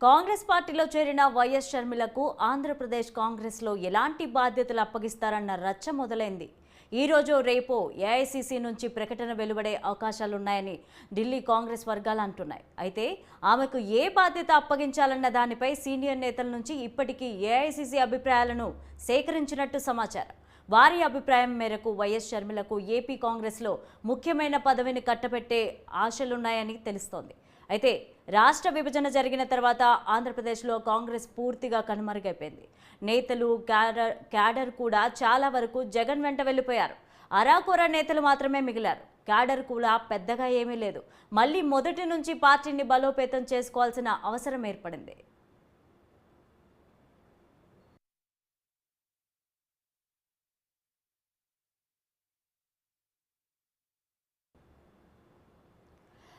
కాంగ్రెస్ పార్టీలో చేరిన వైఎస్ షర్మిలకు ఆంధ్రప్రదేశ్ కాంగ్రెస్లో ఎలాంటి బాధ్యతలు అప్పగిస్తారన్న రచ్చ మొదలైంది. ఈ రోజు రేపో ఏఐసీసీ నుంచి ప్రకటన వెలువడే అవకాశాలున్నాయని ఢిల్లీ కాంగ్రెస్ వర్గాలు అంటున్నాయి. అయితే ఆమెకు ఏ బాధ్యత అప్పగించాలన్న దానిపై సీనియర్ నేతల నుంచి ఇప్పటికీ ఏఐసీసీ అభిప్రాయాలను సేకరించినట్టు సమాచారం. వారి అభిప్రాయం మేరకు వైఎస్ షర్మిలకు ఏపీ కాంగ్రెస్లో ముఖ్యమైన పదవిని కట్టబెట్టే ఆశలున్నాయని తెలుస్తోంది. అయితే రాష్ట్ర విభజన జరిగిన తర్వాత ఆంధ్రప్రదేశ్లో కాంగ్రెస్ పూర్తిగా కనుమరుగైపోయింది. నేతలు క్యాడర్ కూడా చాలా వరకు జగన్ వెంట వెళ్ళిపోయారు. అరాకొర నేతలు మాత్రమే మిగిలారు. క్యాడర్ కూడా పెద్దగా ఏమీ లేదు. మళ్ళీ మొదటి నుంచి పార్టీని బలోపేతం చేసుకోవాల్సిన అవసరం ఏర్పడింది.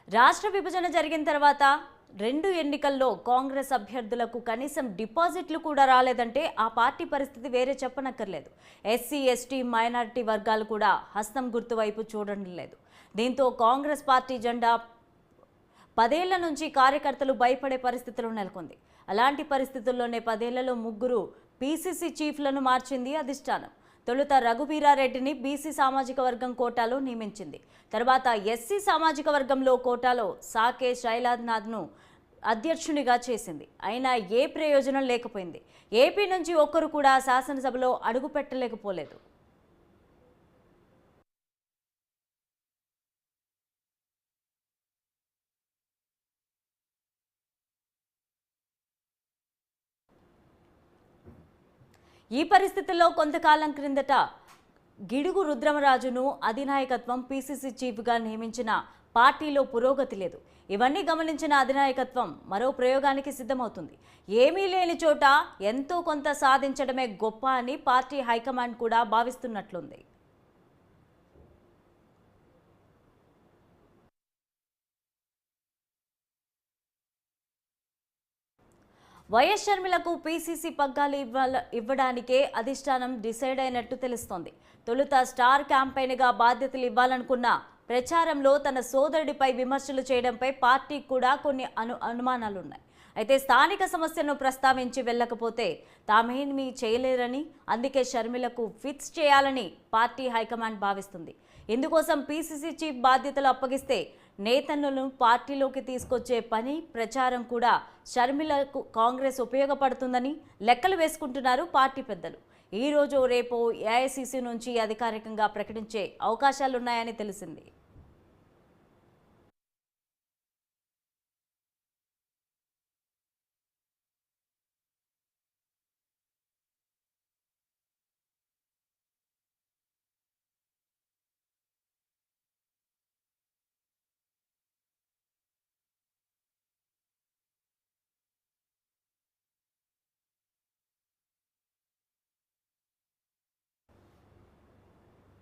రాష్ట్ర విభజన జరిగిన తర్వాత 2 ఎన్నికల్లో కాంగ్రెస్ అభ్యర్థులకు కనీసం డిపాజిట్లు కూడా రాలేదంటే ఆ పార్టీ పరిస్థితి వేరే చెప్పనక్కర్లేదు. ఎస్సీ, ఎస్టీ, మైనారిటీ వర్గాలు కూడా హస్తం గుర్తు వైపు చూడడం లేదు. దీంతో కాంగ్రెస్ పార్టీ జెండా 10 ఏళ్ల నుంచి కార్యకర్తలు భయపడే పరిస్థితులు నెలకొంది. అలాంటి పరిస్థితుల్లోనే 10 ఏళ్లలో 3 పీసీసీ చీఫ్లను మార్చింది అధిష్టానం. తొలుత రఘువీరారెడ్డిని బీసీ సామాజిక వర్గం కోటాలో నియమించింది. తర్వాత ఎస్సీ సామాజిక వర్గంలో కోటాలో సాకే శైలాద్నాథ్ను అధ్యక్షునిగా చేసింది. అయినా ఏ ప్రయోజనం లేకపోయింది. ఏపీ నుంచి ఒక్కరు కూడా శాసనసభలో అడుగు పెట్టలేకపోలేదు. ఈ పరిస్థితుల్లో కొంతకాలం క్రిందట గిడుగు రుద్రమరాజును అధినాయకత్వం పీసీసీ చీఫ్గా నియమించిన పార్టీలో పురోగతి లేదు. ఇవన్నీ గమనించిన అధినాయకత్వం మరో ప్రయోగానికి సిద్ధమవుతుంది. ఏమీ లేని చోట ఎంతో కొంత సాధించడమే గొప్ప అని పార్టీ హైకమాండ్ కూడా భావిస్తున్నట్లుంది. వైఎస్ షర్మిలకు పీసీసీ పగ్గాలు ఇవ్వడానికే అధిష్టానం డిసైడ్ అయినట్టు తెలుస్తోంది. తొలుత స్టార్ క్యాంపెయిన్గా బాధ్యతలు ఇవ్వాలనుకున్న ప్రచారంలో తన సోదరుడిపై విమర్శలు చేయడంపై పార్టీకి కూడా కొన్ని అనుమానాలున్నాయి. అయితే స్థానిక సమస్యను ప్రస్తావించి వెళ్ళకపోతే తామేమీ చేయలేరని, అందుకే షర్మిలకు ఫిక్స్ చేయాలని పార్టీ హైకమాండ్ భావిస్తుంది. ఇందుకోసం పీసీసీ చీఫ్ బాధ్యతలు అప్పగిస్తే నేతలను పార్టీలోకి తీసుకొచ్చే పని, ప్రచారం కూడా షర్మిలకు కాంగ్రెస్ ఉపయోగపడుతుందని లెక్కలు వేసుకుంటున్నారు పార్టీ పెద్దలు. ఈ రోజు రేపో ఏఐసీసీ నుంచి అధికారికంగా ప్రకటించే అవకాశాలున్నాయని తెలిసింది.